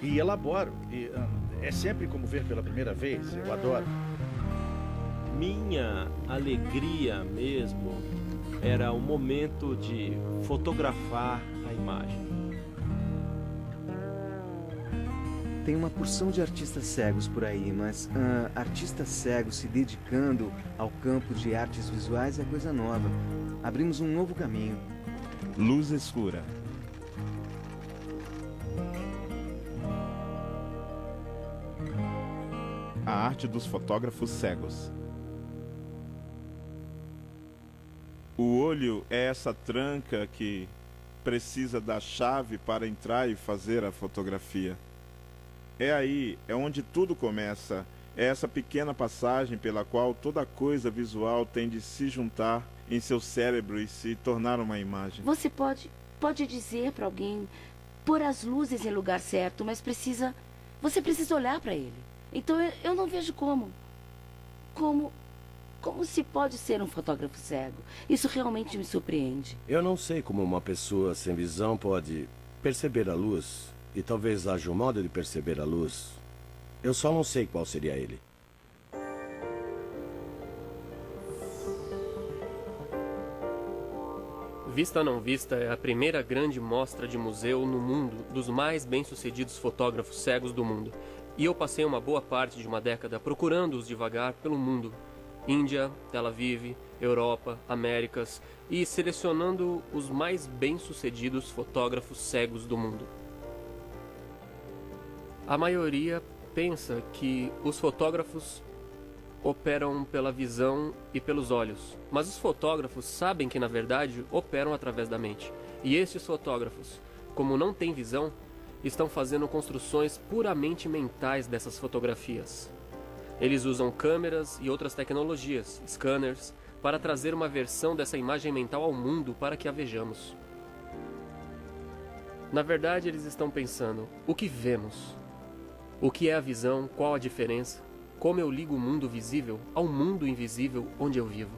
e elaboro. É sempre como ver pela primeira vez. Eu adoro. Minha alegria mesmo era o momento de fotografar a imagem. Tem uma porção de artistas cegos por aí, mas artistas cegos se dedicando ao campo de artes visuais é coisa nova. Abrimos um novo caminho. Luz escura. A arte dos fotógrafos cegos. O olho é essa tranca que precisa da chave para entrar e fazer a fotografia. É aí, é onde tudo começa. É essa pequena passagem pela qual toda coisa visual tem de se juntar em seu cérebro e se tornar uma imagem. Você pode dizer para alguém pôr as luzes em lugar certo, mas você precisa olhar para ele. Então eu não vejo como se pode ser um fotógrafo cego. Isso realmente me surpreende. Eu não sei como uma pessoa sem visão pode perceber a luz. E talvez haja um modo de perceber a luz. Eu só não sei qual seria ele. Vista Não Vista é a primeira grande mostra de museu no mundo dos mais bem-sucedidos fotógrafos cegos do mundo. E eu passei uma boa parte de uma década procurando-os devagar pelo mundo. Índia, Tel Aviv, Europa, Américas e selecionando os mais bem-sucedidos fotógrafos cegos do mundo. A maioria pensa que os fotógrafos operam pela visão e pelos olhos, mas os fotógrafos sabem que, na verdade, operam através da mente. E esses fotógrafos, como não têm visão, estão fazendo construções puramente mentais dessas fotografias. Eles usam câmeras e outras tecnologias, scanners, para trazer uma versão dessa imagem mental ao mundo para que a vejamos. Na verdade, eles estão pensando: o que vemos? O que é a visão? Qual a diferença? Como eu ligo o mundo visível ao mundo invisível onde eu vivo?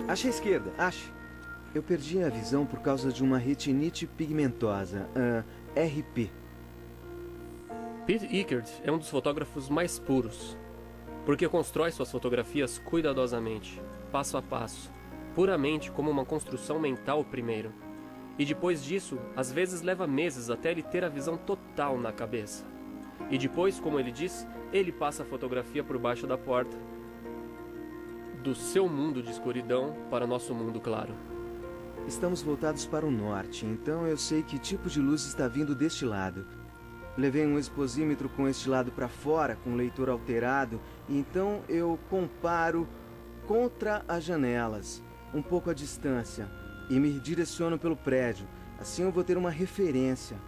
Ache à esquerda, ache. Eu perdi a visão por causa de uma retinite pigmentosa, RP. Pete Eckert é um dos fotógrafos mais puros, porque constrói suas fotografias cuidadosamente, passo a passo, puramente como uma construção mental primeiro. E depois disso, às vezes leva meses até ele ter a visão total na cabeça. E depois, como ele diz, ele passa a fotografia por baixo da porta, do seu mundo de escuridão para nosso mundo claro. Estamos voltados para o norte, então eu sei que tipo de luz está vindo deste lado. Levei um exposímetro com este lado para fora, com o leitor alterado, e então eu comparo contra as janelas, um pouco a distância, e me direciono pelo prédio. Assim eu vou ter uma referência.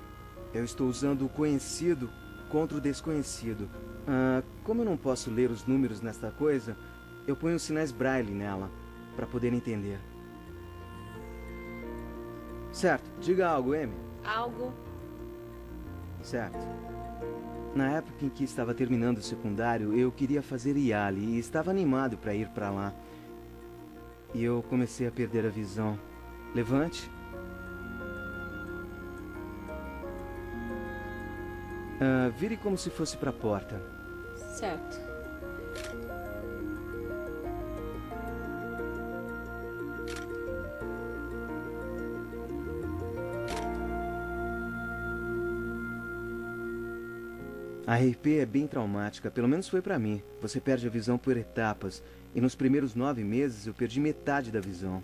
Eu estou usando o conhecido contra o desconhecido. Como eu não posso ler os números nesta coisa, eu ponho sinais braille nela, para poder entender. Certo, diga algo, Amy. Algo. Certo. Na época em que estava terminando o secundário, eu queria fazer IALI e estava animado para ir para lá. E eu comecei a perder a visão. Levante. Vire como se fosse para a porta. Certo. A RP é bem traumática, pelo menos foi pra mim. Você perde a visão por etapas, e nos primeiros 9 meses eu perdi metade da visão.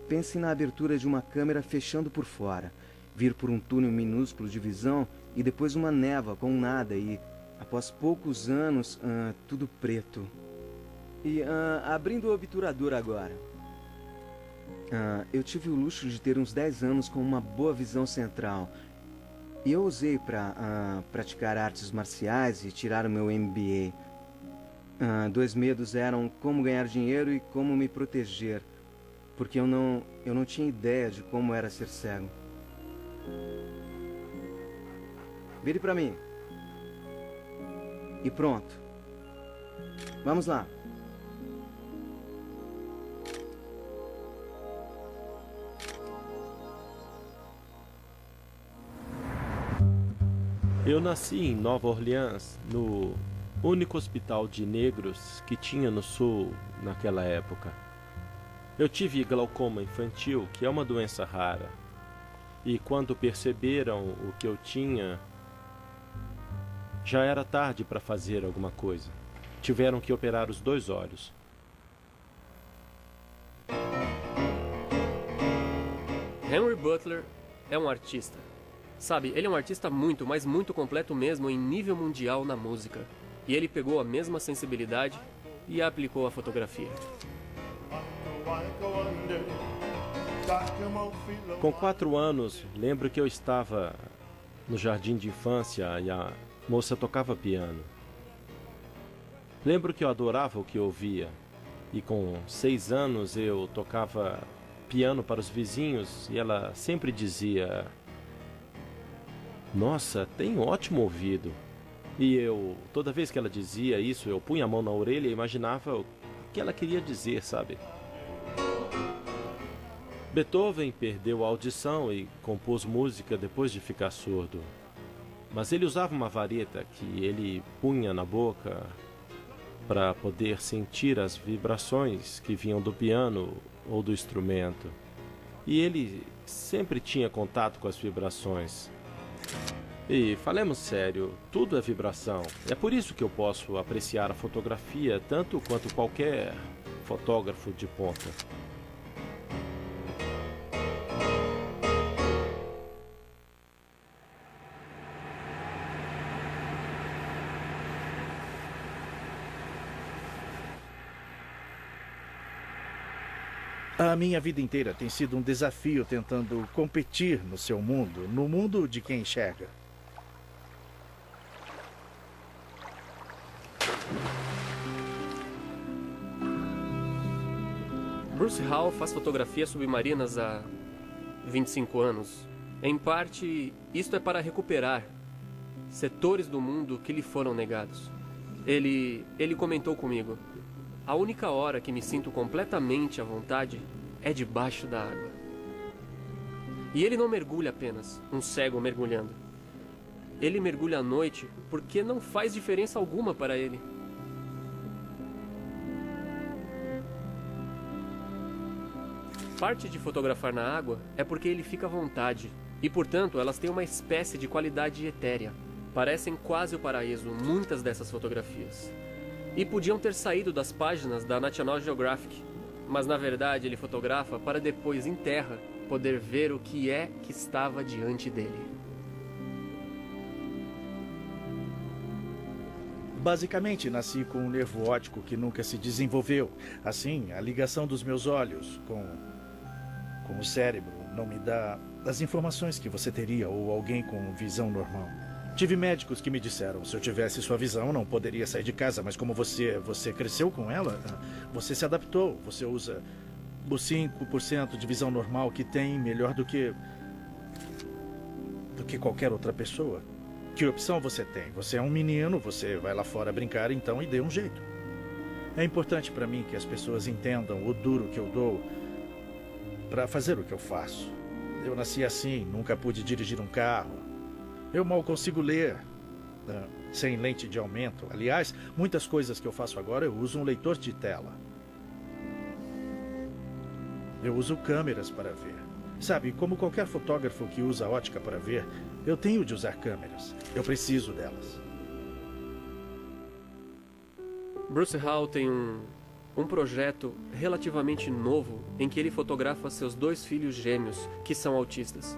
Pense na abertura de uma câmera fechando por fora, vir por um túnel minúsculo de visão e depois uma névoa com nada e, após poucos anos, tudo preto. E abrindo o obturador agora. Eu tive o luxo de ter uns 10 anos com uma boa visão central. E eu usei para praticar artes marciais e tirar o meu MBA. 2 medos eram como ganhar dinheiro e como me proteger, porque eu não tinha ideia de como era ser cego. Vire para mim. E pronto. Vamos lá. Eu nasci em Nova Orleans, no único hospital de negros que tinha no sul naquela época. Eu tive glaucoma infantil, que é uma doença rara. E quando perceberam o que eu tinha, já era tarde para fazer alguma coisa. Tiveram que operar os 2 olhos. Henry Butler é um artista. Sabe, ele é um artista muito, mas muito completo mesmo em nível mundial na música. E ele pegou a mesma sensibilidade e a aplicou à fotografia. Com 4 anos, lembro que eu estava no jardim de infância e a moça tocava piano. Lembro que eu adorava o que eu ouvia. E com 6 anos eu tocava piano para os vizinhos e ela sempre dizia: "Nossa, tem um ótimo ouvido." E eu, toda vez que ela dizia isso, eu punha a mão na orelha e imaginava o que ela queria dizer, sabe? Beethoven perdeu a audição e compôs música depois de ficar surdo. Mas ele usava uma vareta que ele punha na boca para poder sentir as vibrações que vinham do piano ou do instrumento. E ele sempre tinha contato com as vibrações. E falemos sério, tudo é vibração. É por isso que eu posso apreciar a fotografia tanto quanto qualquer fotógrafo de ponta. A minha vida inteira tem sido um desafio tentando competir no seu mundo, no mundo de quem enxerga. Bruce Hall faz fotografias submarinas há 25 anos. Em parte, isto é para recuperar setores do mundo que lhe foram negados. Ele comentou comigo: "A única hora que me sinto completamente à vontade é debaixo da água." E ele não mergulha apenas, um cego mergulhando. Ele mergulha à noite porque não faz diferença alguma para ele. Parte de fotografar na água é porque ele fica à vontade, e portanto elas têm uma espécie de qualidade etérea. Parecem quase o paraíso, muitas dessas fotografias. E podiam ter saído das páginas da National Geographic, mas na verdade ele fotografa para depois, em terra, poder ver o que é que estava diante dele. Basicamente, nasci com um nervo óptico que nunca se desenvolveu. Assim, a ligação dos meus olhos com o cérebro não me dá as informações que você teria ou alguém com visão normal. Tive médicos que me disseram: se eu tivesse sua visão, não poderia sair de casa, mas como você cresceu com ela, você se adaptou, você usa o 5% de visão normal que tem melhor do que qualquer outra pessoa. Que opção você tem? Você é um menino, você vai lá fora brincar então e dê um jeito. É importante para mim que as pessoas entendam o duro que eu dou para fazer o que eu faço. Eu nasci assim, nunca pude dirigir um carro. Eu mal consigo ler sem lente de aumento. Aliás, muitas coisas que eu faço agora eu uso um leitor de tela. Eu uso câmeras para ver. Sabe, como qualquer fotógrafo que usa ótica para ver, eu tenho de usar câmeras. Eu preciso delas. Bruce Hall tem um projeto relativamente novo em que ele fotografa seus 2 filhos gêmeos, que são autistas.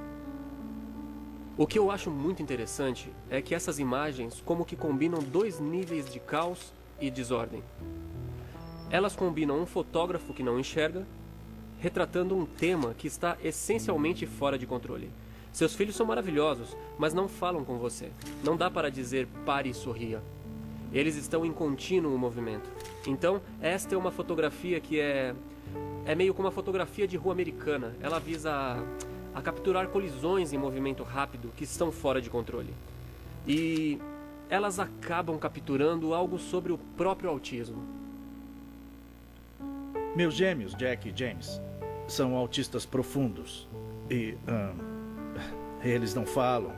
O que eu acho muito interessante é que essas imagens como que combinam 2 níveis de caos e desordem. Elas combinam um fotógrafo que não enxerga, retratando um tema que está essencialmente fora de controle. Seus filhos são maravilhosos, mas não falam com você. Não dá para dizer pare e sorria. Eles estão em contínuo movimento. Então, esta é uma fotografia que é meio como uma fotografia de rua americana. Ela visa a capturar colisões em movimento rápido que estão fora de controle. E elas acabam capturando algo sobre o próprio autismo. Meus gêmeos, Jack e James, são autistas profundos. E eles não falam.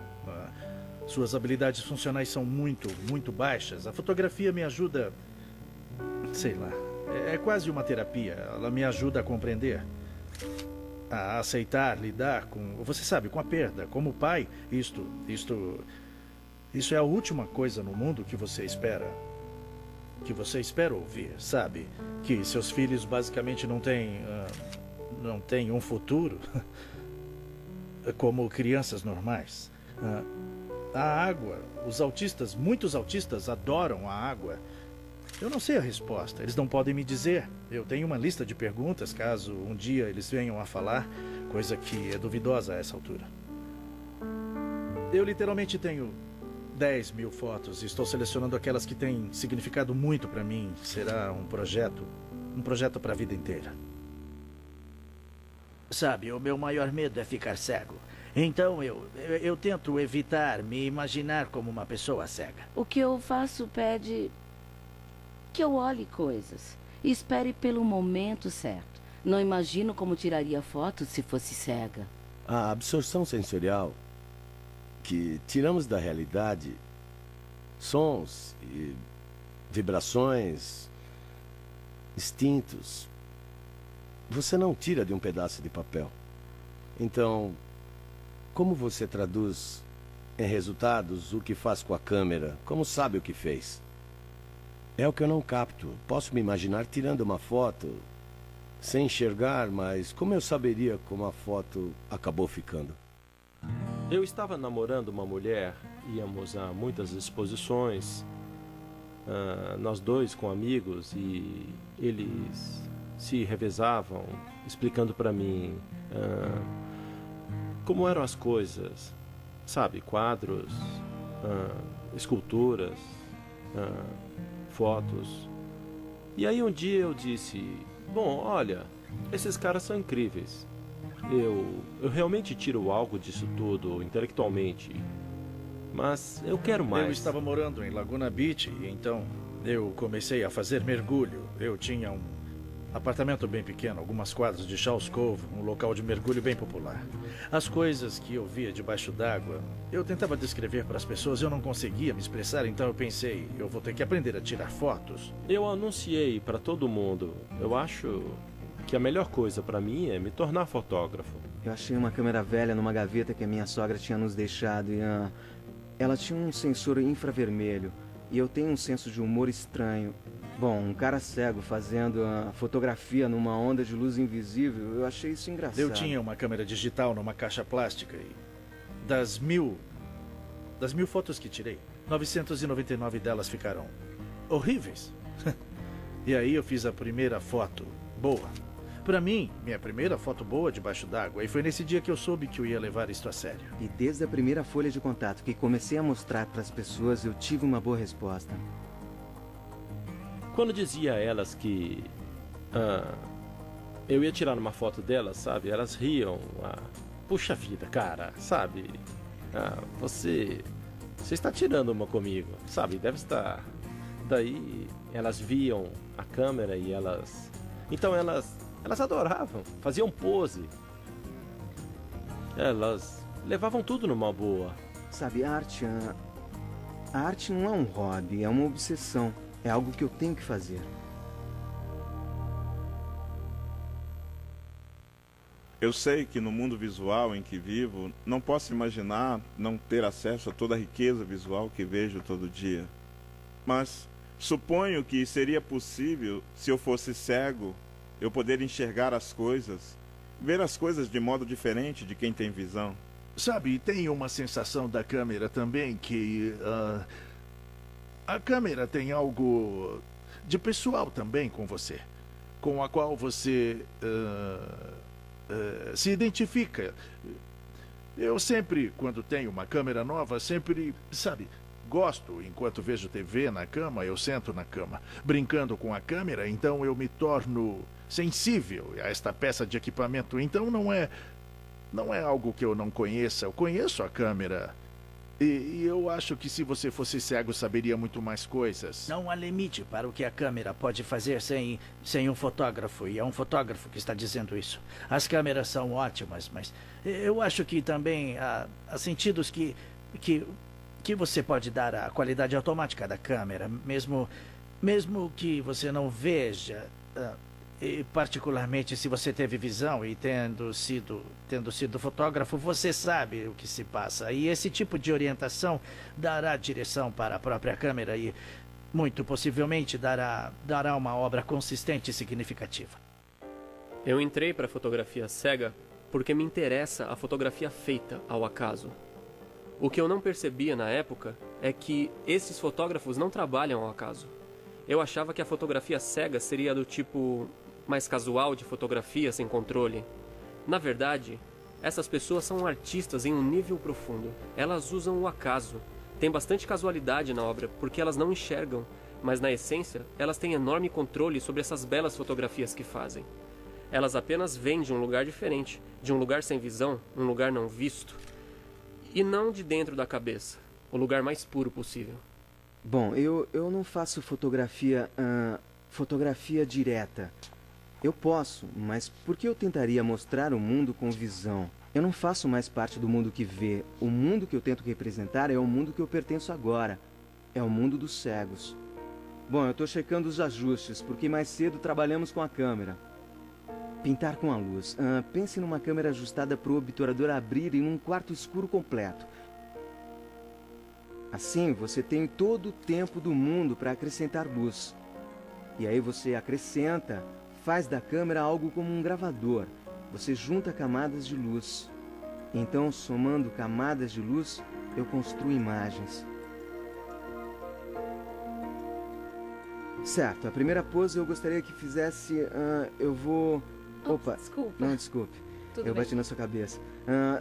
Suas habilidades funcionais são muito baixas. A fotografia me ajuda... Sei lá. É quase uma terapia. Ela me ajuda a compreender. A aceitar, lidar com... Você sabe, com a perda. Como pai, isso é a última coisa no mundo que você espera. Que você espera ouvir, sabe? Que seus filhos basicamente não têm um futuro como crianças normais. A água, muitos autistas adoram a água. Eu não sei a resposta, eles não podem me dizer. Eu tenho uma lista de perguntas caso um dia eles venham a falar, coisa que é duvidosa a essa altura. Eu literalmente tenho 10.000 fotos e estou selecionando aquelas que têm significado muito para mim. Será um projeto para a vida inteira. Sabe, o meu maior medo é ficar cego. Então eu tento evitar me imaginar como uma pessoa cega. O que eu faço pede que eu olhe coisas e espere pelo momento certo. Não imagino como tiraria fotos se fosse cega. A absorção sensorial que tiramos da realidade, sons e vibrações, instintos, você não tira de um pedaço de papel. Então, como você traduz em resultados o que faz com a câmera? Como sabe o que fez? É o que eu não capto. Posso me imaginar tirando uma foto sem enxergar, mas como eu saberia como a foto acabou ficando? Eu estava namorando uma mulher, íamos a muitas exposições, nós dois com amigos, e eles se revezavam explicando para mim como eram as coisas, sabe, quadros, esculturas, fotos. E aí um dia eu disse, bom, olha, esses caras são incríveis. Eu realmente tiro algo disso tudo intelectualmente, mas eu quero mais. Eu estava morando em Laguna Beach e então eu comecei a fazer mergulho. Eu tinha um apartamento bem pequeno, algumas quadras de Charles Cove, um local de mergulho bem popular. As coisas que eu via debaixo d'água, eu tentava descrever para as pessoas, eu não conseguia me expressar, então eu pensei, eu vou ter que aprender a tirar fotos. Eu anunciei para todo mundo. Eu acho que a melhor coisa para mim é me tornar fotógrafo. Eu achei uma câmera velha numa gaveta que a minha sogra tinha nos deixado e ela tinha um sensor infravermelho e eu tenho um senso de humor estranho. Bom, um cara cego fazendo a fotografia numa onda de luz invisível, eu achei isso engraçado. Eu tinha uma câmera digital numa caixa plástica e das mil fotos que tirei, 999 delas ficaram horríveis. E aí eu fiz a primeira foto boa. Pra mim, minha primeira foto boa debaixo d'água. E foi nesse dia que eu soube que eu ia levar isto a sério. E desde a primeira folha de contato que comecei a mostrar para as pessoas, eu tive uma boa resposta. Quando dizia a elas que eu ia tirar uma foto delas, sabe? Elas riam. Puxa vida, cara, sabe? Você está tirando uma comigo, sabe? Deve estar. Daí elas viam a câmera e elas... Então elas adoravam, faziam pose. Elas levavam tudo numa boa. Sabe, a arte não é um hobby, é uma obsessão. É algo que eu tenho que fazer. Eu sei que no mundo visual em que vivo, não posso imaginar não ter acesso a toda a riqueza visual que vejo todo dia. Mas suponho que seria possível, se eu fosse cego, eu poder enxergar as coisas, ver as coisas de modo diferente de quem tem visão. Sabe, tem uma sensação da câmera também que... a câmera tem algo de pessoal também com você, com a qual você se identifica. Eu sempre, quando tenho uma câmera nova, sempre, sabe, gosto, enquanto vejo TV na cama, eu sento na cama, brincando com a câmera, então eu me torno sensível a esta peça de equipamento. Então não é algo que eu não conheça, eu conheço a câmera E eu acho que se você fosse cego, saberia muito mais coisas. Não há limite para o que a câmera pode fazer sem um fotógrafo, e é um fotógrafo que está dizendo isso. As câmeras são ótimas, mas eu acho que também há sentidos que você pode dar à qualidade automática da câmera, mesmo que você não veja. E particularmente se você teve visão e tendo sido fotógrafo, você sabe o que se passa. E esse tipo de orientação dará direção para a própria câmera e, muito possivelmente, dará uma obra consistente e significativa. Eu entrei para a fotografia cega porque me interessa a fotografia feita ao acaso. O que eu não percebia na época é que esses fotógrafos não trabalham ao acaso. Eu achava que a fotografia cega seria do tipo mais casual de fotografia sem controle. Na verdade, essas pessoas são artistas em um nível profundo. Elas usam o acaso. Tem bastante casualidade na obra, porque elas não enxergam, mas na essência, elas têm enorme controle sobre essas belas fotografias que fazem. Elas apenas vêm de um lugar diferente, de um lugar sem visão, um lugar não visto, e não de dentro da cabeça, o lugar mais puro possível. Bom, eu não faço fotografia direta. Eu posso, mas por que eu tentaria mostrar o mundo com visão? Eu não faço mais parte do mundo que vê. O mundo que eu tento representar é o mundo que eu pertenço agora. É o mundo dos cegos. Bom, eu estou checando os ajustes, porque mais cedo trabalhamos com a câmera. Pintar com a luz. Pense numa câmera ajustada para o obturador abrir em um quarto escuro completo. Assim, você tem todo o tempo do mundo para acrescentar luz. E aí você acrescenta, faz da câmera algo como um gravador. Você junta camadas de luz. Então, somando camadas de luz, eu construo imagens. Certo, a primeira pose eu gostaria que fizesse... eu vou... Opa, desculpa. Não, desculpe. Tudo Eu bem. bati na sua cabeça.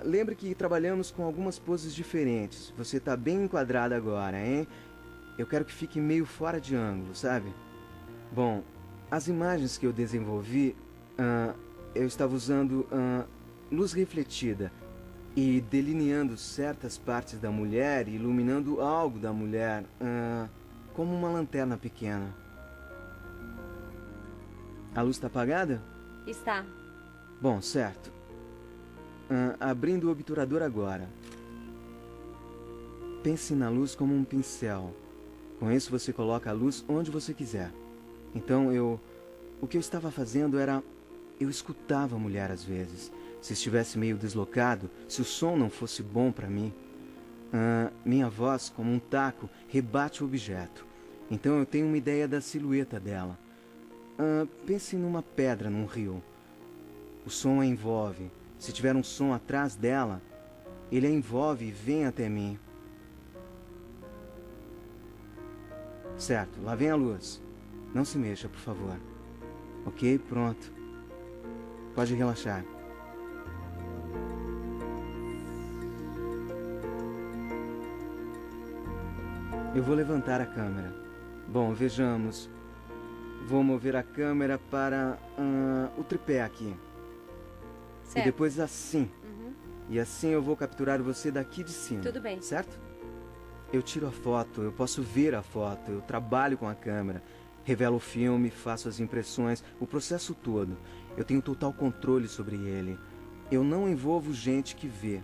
Lembre que trabalhamos com algumas poses diferentes. Você está bem enquadrada agora, hein? Eu quero que fique meio fora de ângulo, sabe? Bom, as imagens que eu desenvolvi, eu estava usando luz refletida e delineando certas partes da mulher e iluminando algo da mulher, como uma lanterna pequena. A luz está apagada? Está. Bom, certo. Abrindo o obturador agora. Pense na luz como um pincel. Com isso você coloca a luz onde você quiser. Então o que eu estava fazendo era... Eu escutava a mulher às vezes. Se estivesse meio deslocado, se o som não fosse bom para mim, minha voz, como um taco, rebate o objeto. Então eu tenho uma ideia da silhueta dela. Pense numa pedra num rio. O som a envolve. Se tiver um som atrás dela, ele a envolve e vem até mim. Certo, lá vem a luz. Não se mexa, por favor. Ok, pronto. Pode relaxar. Eu vou levantar a câmera. Bom, vejamos. Vou mover a câmera para o tripé aqui. Certo. E depois assim. Uhum. E assim eu vou capturar você daqui de cima. Tudo bem. Certo? Eu tiro a foto, eu posso ver a foto, eu trabalho com a câmera, revelo o filme, faço as impressões, o processo todo. Eu tenho total controle sobre ele. Eu não envolvo gente que vê.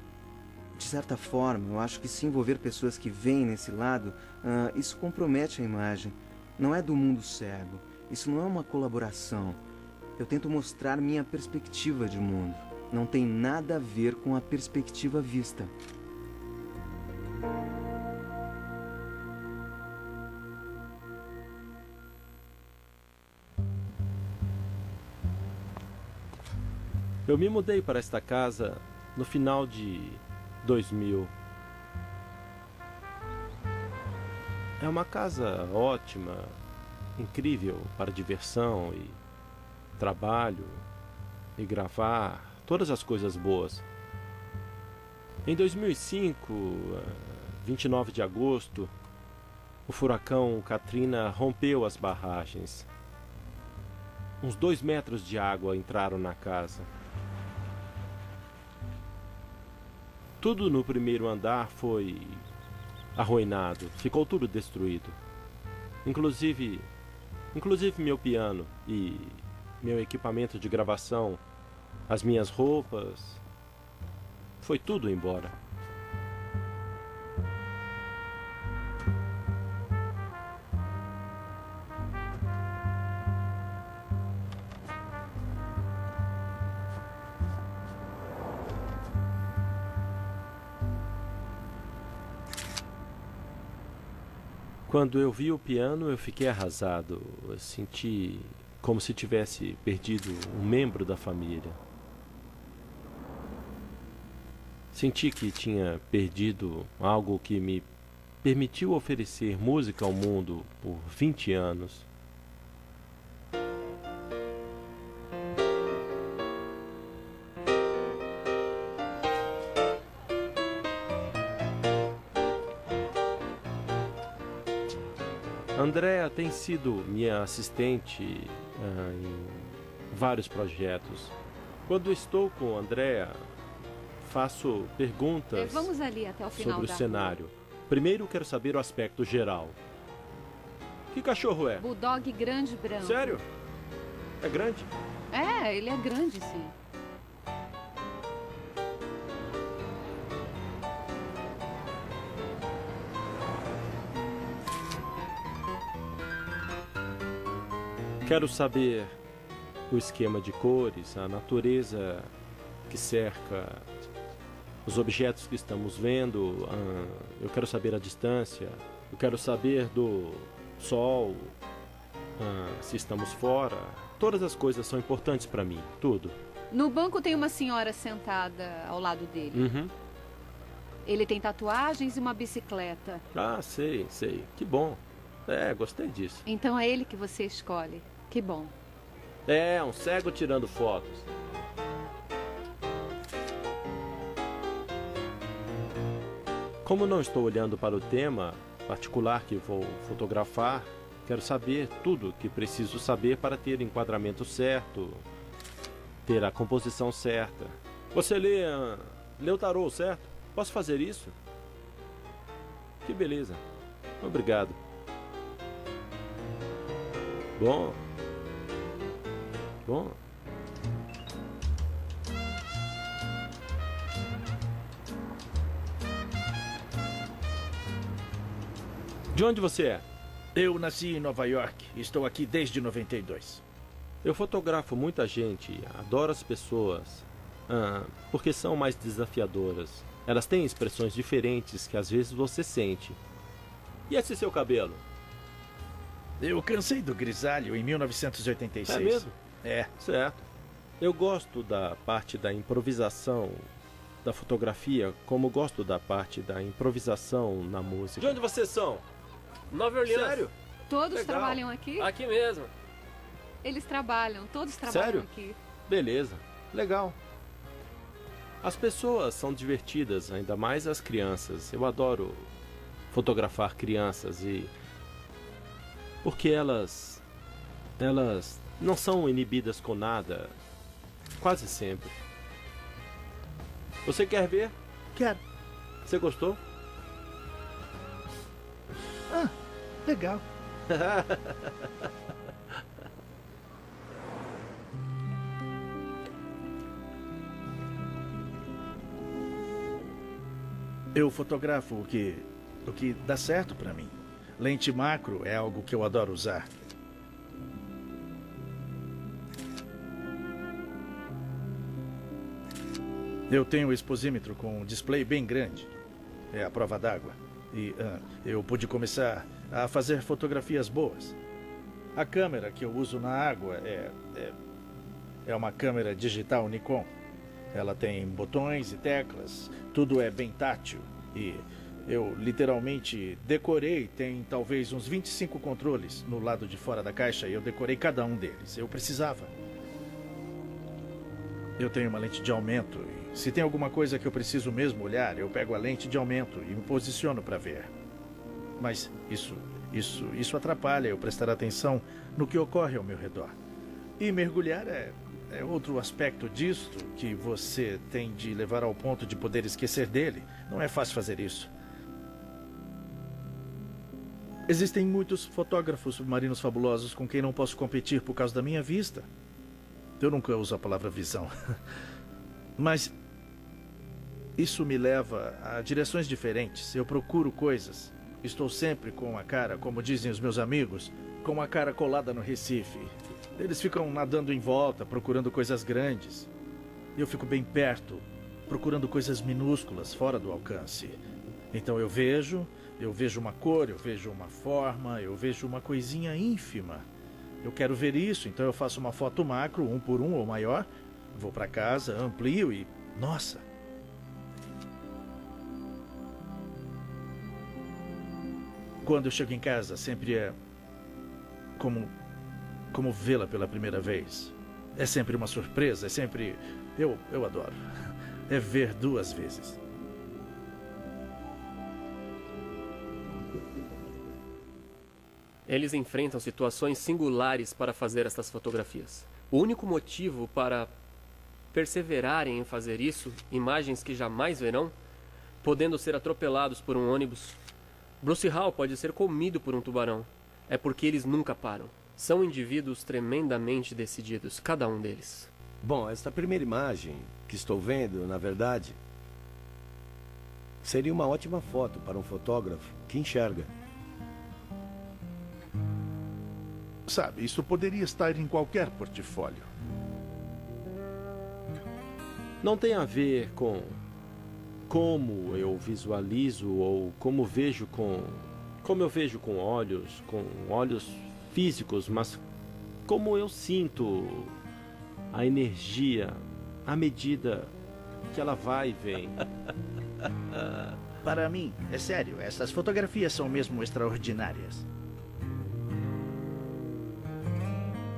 De certa forma, eu acho que se envolver pessoas que veem nesse lado, isso compromete a imagem. Não é do mundo cego. Isso não é uma colaboração. Eu tento mostrar minha perspectiva de mundo. Não tem nada a ver com a perspectiva vista. Eu me mudei para esta casa no final de 2000. É uma casa ótima, incrível para diversão e trabalho e gravar, todas as coisas boas. Em 2005, 29 de agosto, o furacão Katrina rompeu as barragens. Uns 2 metros de água entraram na casa. Tudo no primeiro andar foi arruinado. Ficou tudo destruído. Inclusive meu piano e meu equipamento de gravação, as minhas roupas. Foi tudo embora. Quando eu vi o piano, eu fiquei arrasado. Eu senti como se tivesse perdido um membro da família. Senti que tinha perdido algo que me permitiu oferecer música ao mundo por 20 anos. Andrea tem sido minha assistente em vários projetos. Quando estou com Andrea, faço perguntas Vamos ali até o final sobre o da cenário. Primeiro quero saber o aspecto geral. Que cachorro é? Bulldog grande branco. Sério? É grande? É, ele é grande, sim. Quero saber o esquema de cores, a natureza que cerca os objetos que estamos vendo. Eu quero saber a distância. Eu quero saber do sol, se estamos fora. Todas as coisas são importantes para mim, tudo. No banco tem uma senhora sentada ao lado dele. Uhum. Ele tem tatuagens e uma bicicleta. Ah, sei. Que bom. É, gostei disso. Então é ele que você escolhe. Que bom. É, um cego tirando fotos. Como não estou olhando para o tema particular que vou fotografar, quero saber tudo o que preciso saber para ter o enquadramento certo, ter a composição certa. Você lê o tarô, certo? Posso fazer isso? Que beleza. Obrigado. Bom. De onde você é? Eu nasci em Nova York. Estou aqui desde 92. Eu fotografo muita gente, adoro as pessoas, porque são mais desafiadoras. Elas têm expressões diferentes que às vezes você sente. E esse seu cabelo? Eu cansei do grisalho em 1986. É mesmo? É. Certo. Eu gosto da parte da improvisação da fotografia, como gosto da parte da improvisação na música. De onde vocês são? Nova Orleans. Sério? Todos Legal. trabalham aqui? Aqui mesmo. Eles trabalham, todos trabalham Sério? aqui. Beleza. Legal. As pessoas são divertidas, ainda mais as crianças. Eu adoro fotografar crianças porque elas não são inibidas com nada. Quase sempre. Você quer ver? Quero. Você gostou? Ah, legal. Eu fotografo o que dá certo para mim. Lente macro é algo que eu adoro usar. Eu tenho um exposímetro com um display bem grande. É a prova d'água. E eu pude começar a fazer fotografias boas. A câmera que eu uso na água é uma câmera digital Nikon. Ela tem botões e teclas, tudo é bem tátil. E eu literalmente decorei, tem talvez uns 25 controles no lado de fora da caixa e eu decorei cada um deles. Eu precisava. Eu tenho uma lente de aumento e se tem alguma coisa que eu preciso mesmo olhar, eu pego a lente de aumento e me posiciono para ver. Mas isso atrapalha eu prestar atenção no que ocorre ao meu redor. E mergulhar é outro aspecto disto que você tem de levar ao ponto de poder esquecer dele. Não é fácil fazer isso. Existem muitos fotógrafos submarinos fabulosos com quem não posso competir por causa da minha vista. Eu nunca uso a palavra visão. Mas isso me leva a direções diferentes. Eu procuro coisas. Estou sempre com a cara, como dizem os meus amigos, com a cara colada no Recife. Eles ficam nadando em volta, procurando coisas grandes. Eu fico bem perto, procurando coisas minúsculas, fora do alcance. Então eu vejo uma cor, eu vejo uma forma, eu vejo uma coisinha ínfima. Eu quero ver isso, então eu faço uma foto macro, 1 por 1 ou maior, vou para casa, amplio e... Nossa! Quando eu chego em casa, sempre é como vê-la pela primeira vez. É sempre uma surpresa, é sempre... Eu adoro. É ver 2 vezes. Eles enfrentam situações singulares para fazer estas fotografias. O único motivo para perseverarem em fazer isso, imagens que jamais verão, podendo ser atropelados por um ônibus. Bruce Hall pode ser comido por um tubarão. É porque eles nunca param. São indivíduos tremendamente decididos, cada um deles. Bom, esta primeira imagem que estou vendo, na verdade, seria uma ótima foto para um fotógrafo que enxerga. Sabe, isso poderia estar em qualquer portfólio. Não tem a ver com como eu visualizo ou como eu vejo com olhos físicos, mas como eu sinto a energia à medida que ela vai e vem. Para mim, é sério, essas fotografias são mesmo extraordinárias.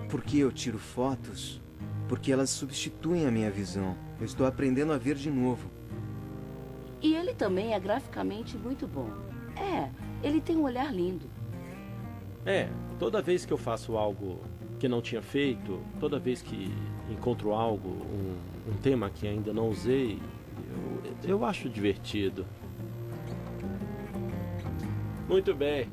Por que eu tiro fotos? Porque elas substituem a minha visão. Eu estou aprendendo a ver de novo. E ele também é graficamente muito bom. Ele tem um olhar lindo. Toda vez que eu faço algo que não tinha feito, toda vez que encontro algo, um tema que ainda não usei, eu acho divertido. Muito bem.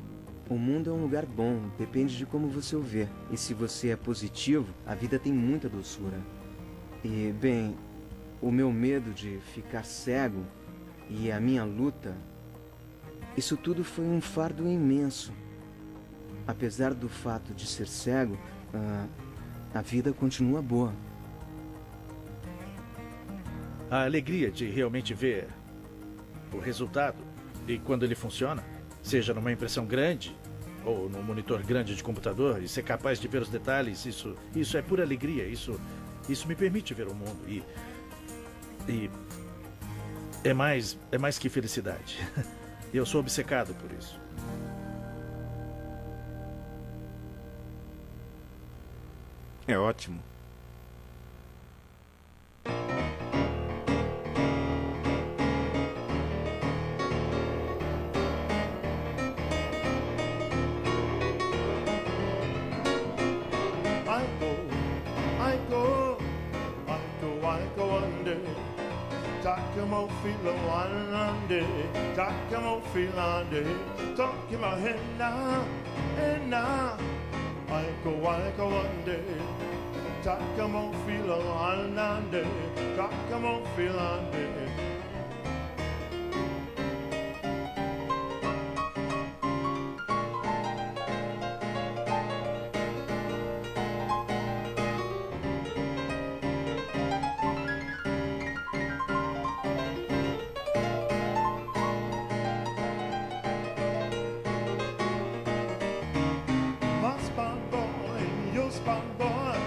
O mundo é um lugar bom, depende de como você o vê. E se você é positivo, a vida tem muita doçura. E, bem, o meu medo de ficar cego e a minha luta, isso tudo foi um fardo imenso. Apesar do fato de ser cego, a vida continua boa. A alegria de realmente ver o resultado e quando ele funciona, seja numa impressão grande ou num monitor grande de computador e ser capaz de ver os detalhes, isso é pura alegria, isso me permite ver o mundo e é mais que felicidade. Eu sou obcecado por isso. É ótimo. Giacomo Filande, Giacomo Filande, talk in my head now, and now. I go one day, Giacomo Filande, Giacomo Filande. Spot boy,